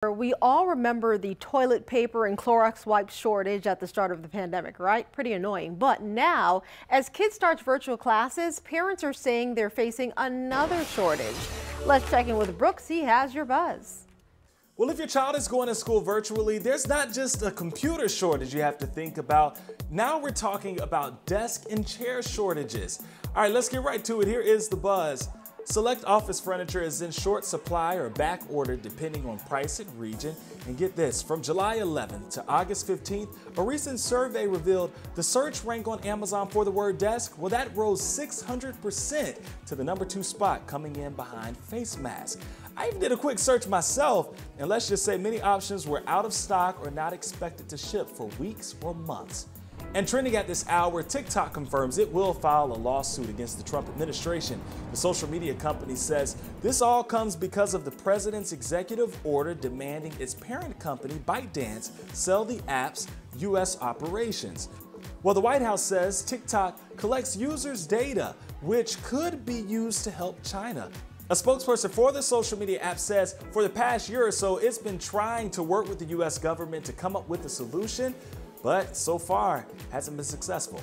We all remember the toilet paper and Clorox wipes shortage at the start of the pandemic, right? Pretty annoying. But now, as kids start virtual classes, parents are saying they're facing another shortage. Let's check in with Brooks. He has your buzz. Well, if your child is going to school virtually, there's not just a computer shortage you have to think about. Now we're talking about desk and chair shortages. All right, let's get right to it. Here is the buzz. Select office furniture is in short supply or back ordered depending on price and region. And get this, from July 11th to August 15th, a recent survey revealed the search rank on Amazon for the word desk, well, that rose 600% to the #2 spot, coming in behind face masks. I even did a quick search myself, and let's just say many options were out of stock or not expected to ship for weeks or months. And trending at this hour, TikTok confirms it will file a lawsuit against the Trump administration. The social media company says this all comes because of the president's executive order demanding its parent company, ByteDance, sell the app's U.S. operations. Well, the White House says TikTok collects users' data, which could be used to help China. A spokesperson for the social media app says for the past year or so, it's been trying to work with the U.S. government to come up with a solution, but so far hasn't been successful.